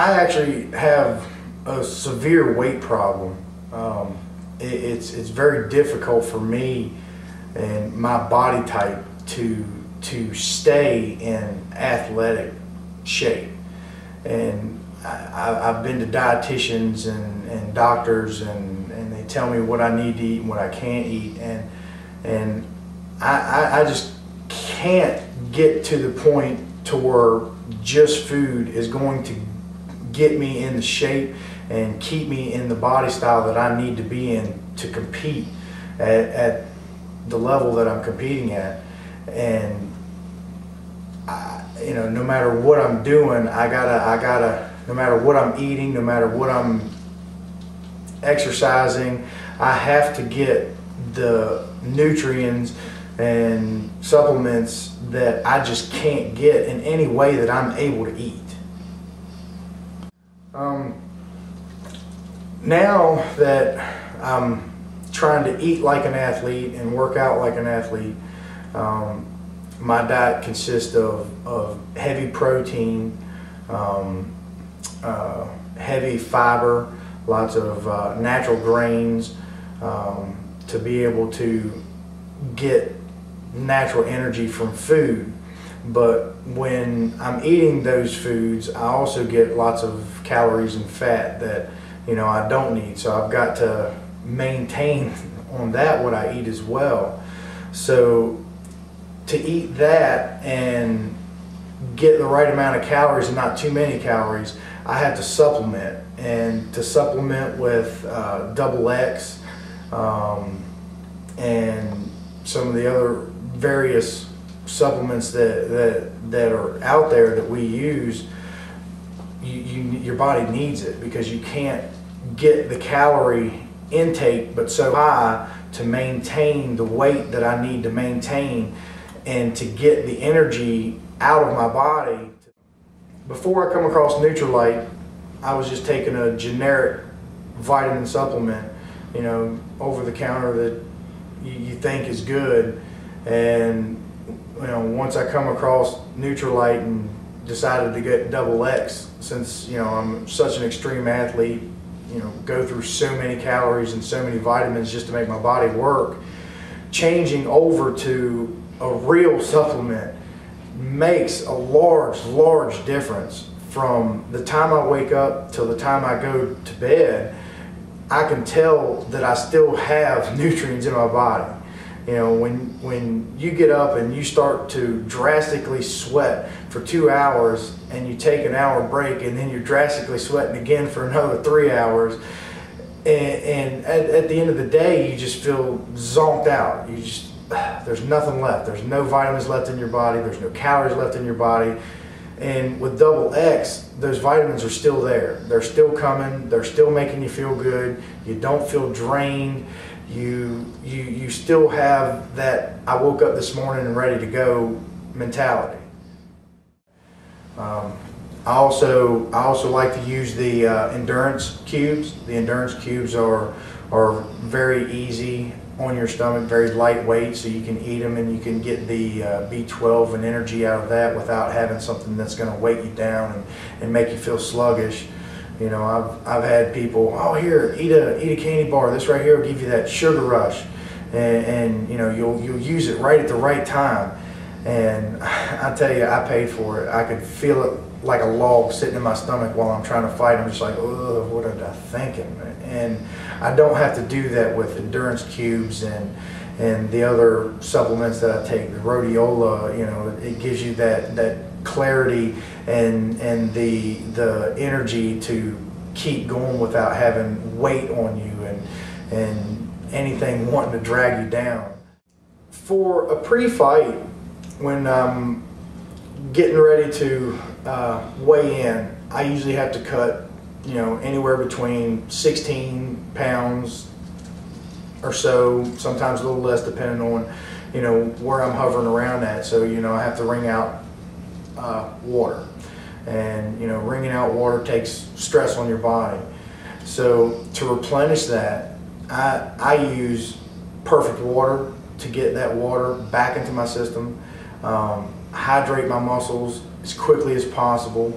I actually have a severe weight problem. It's very difficult for me and my body type to stay in athletic shape. And I've been to dietitians and doctors, and they tell me what I need to eat and what I can't eat, and I just can't get to the point to where just food is going to get me in the shape and keep me in the body style that I need to be in to compete at the level that I'm competing at. And you know, no matter what I'm doing, I gotta, no matter what I'm eating, no matter what I'm exercising, I have to get the nutrients and supplements that I just can't get in any way that I'm able to eat. Now that I'm trying to eat like an athlete and work out like an athlete, my diet consists of heavy protein, heavy fiber, lots of natural grains, to be able to get natural energy from food. But when I'm eating those foods, I also get lots of calories and fat that, you know, I don't need. So I've got to maintain on that what I eat as well. So to eat that and get the right amount of calories and not too many calories, I have to supplement. And to supplement with double X and some of the other various supplements that are out there that we use, your body needs it, because you can't get the calorie intake but so high to maintain the weight that I need to maintain and to get the energy out of my body. Before I come across Nutrilite, I was just taking a generic vitamin supplement, you know, over the counter that you think is good. And you know, once I come across Nutrilite and decided to get double X, since, you know, I'm such an extreme athlete, you know, go through so many calories and so many vitamins just to make my body work, changing over to a real supplement makes a large difference. From the time I wake up till the time I go to bed, I can tell that I still have nutrients in my body. You know, when you get up and you start to drastically sweat for 2 hours and you take an hour break and then you're drastically sweating again for another 3 hours, and at the end of the day you just feel zonked out. You just, there's nothing left. There's no vitamins left in your body. There's no calories left in your body. And with double X, those vitamins are still there. They're still coming. They're still making you feel good. You don't feel drained. You still have that I woke up this morning and ready to go mentality. I also like to use the endurance cubes. The endurance cubes are very easy on your stomach, very lightweight, so you can eat them and you can get the B12 and energy out of that without having something that's going to weight you down and make you feel sluggish. You know, I've had people, oh, here, eat a candy bar. This right here will give you that sugar rush, and you know, you'll use it right at the right time. And I tell you, I paid for it. I could feel it like a log sitting in my stomach while I'm trying to fight. I'm just like, ugh, what am I thinking? And I don't have to do that with endurance cubes and the other supplements that I take. The rhodiola, you know, it gives you that clarity and the energy to keep going without having weight on you and anything wanting to drag you down. For a pre-fight, when I'm getting ready to weigh in, I usually have to cut, you know, anywhere between 16 pounds or so, sometimes a little less depending on, you know, where I'm hovering around at. So, you know, I have to wring out water, and you know, wringing out water takes stress on your body. So to replenish that, I use Perfect Water to get that water back into my system, hydrate my muscles as quickly as possible.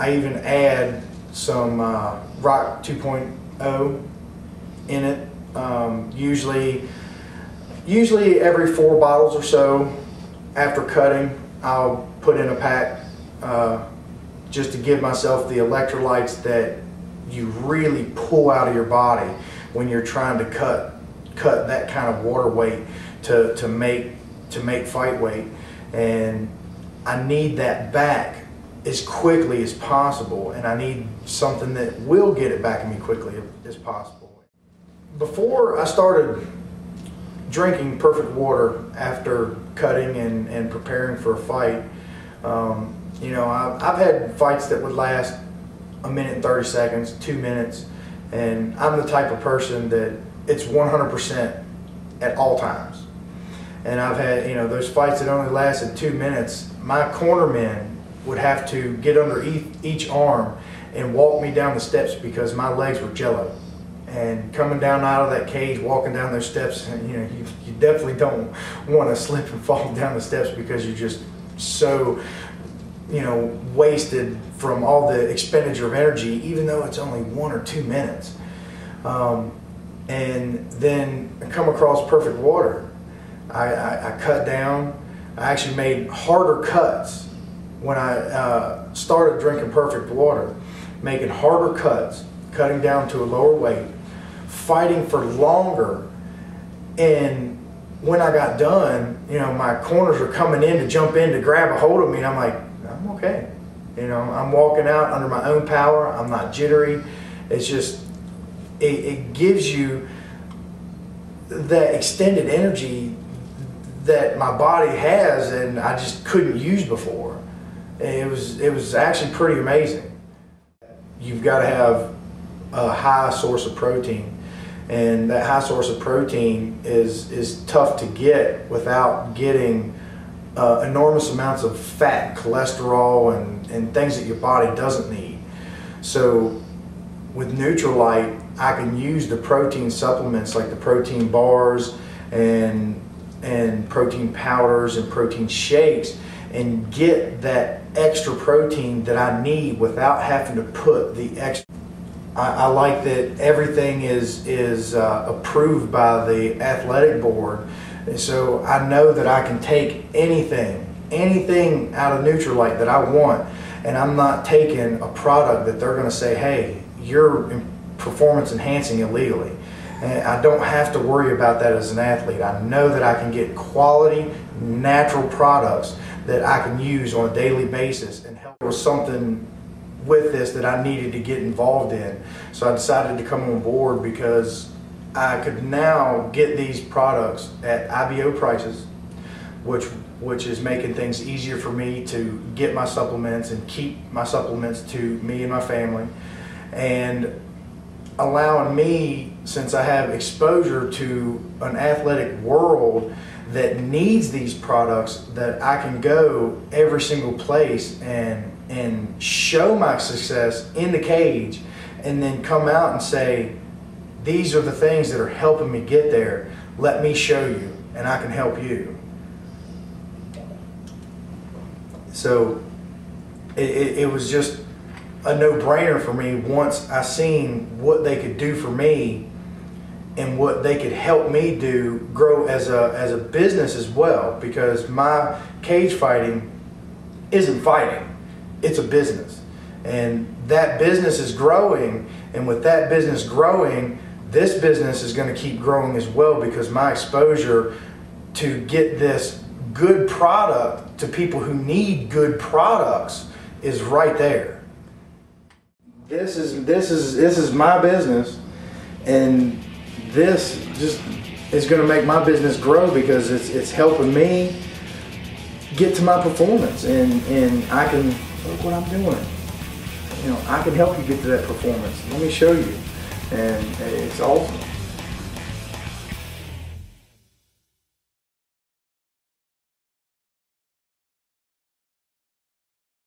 I even add some Rock 2.0 in it. Usually every 4 bottles or so after cutting, I'll put in a pack just to give myself the electrolytes that you really pull out of your body when you're trying to cut that kind of water weight to make fight weight. And I need that back as quickly as possible, and I need something that will get it back in me quickly as possible. Before I started drinking Perfect Water after cutting and preparing for a fight, you know, I've had fights that would last 1 minute and 30 seconds, 2 minutes, and I'm the type of person that it's 100% at all times. And I've had, you know, those fights that only lasted 2 minutes, my cornermen would have to get under each arm and walk me down the steps because my legs were jello. And coming down out of that cage, walking down those steps, and you know, you definitely don't want to slip and fall down the steps because you're just so, you know, wasted from all the expenditure of energy, even though it's only 1 or 2 minutes. And then I come across Perfect Water. I cut down. I actually made harder cuts when I started drinking Perfect Water, making harder cuts, cutting down to a lower weight, fighting for longer. And when I got done, you know, my corners are coming in to jump in to grab a hold of me, and I'm like, I'm okay. You know, I'm walking out under my own power. I'm not jittery. It's just, it gives you that extended energy that my body has and I just couldn't use before. It was actually pretty amazing. You've got to have a high source of protein, and that high source of protein is tough to get without getting enormous amounts of fat, cholesterol, and things that your body doesn't need. So with Nutrilite, I can use the protein supplements like the protein bars and protein powders and protein shakes and get that extra protein that I need without having to put the extra. I like that everything is approved by the athletic board, so I know that I can take anything out of Nutrilite that I want, and I'm not taking a product that they're going to say, hey, you're performance enhancing illegally. And I don't have to worry about that as an athlete. I know that I can get quality, natural products that I can use on a daily basis and help. There was something with this that I needed to get involved in. So I decided to come on board because I could now get these products at IBO prices, which is making things easier for me to get my supplements and keep my supplements to me and my family, and allowing me, since I have exposure to an athletic world that needs these products, that I can go every single place and show my success in the cage, and then come out and say, these are the things that are helping me get there. Let me show you, and I can help you. So it was just a no-brainer for me once I seen what they could do for me and what they could help me do grow as a business as well, because my cage fighting isn't fighting, it's a business, and that business is growing, and with that business growing, this business is going to keep growing as well, because my exposure to get this good product to people who need good products is right there. This is my business, and this just is going to make my business grow because it's helping me get to my performance, and I can, look what I'm doing. You know, I can help you get to that performance. Let me show you, and it's awesome.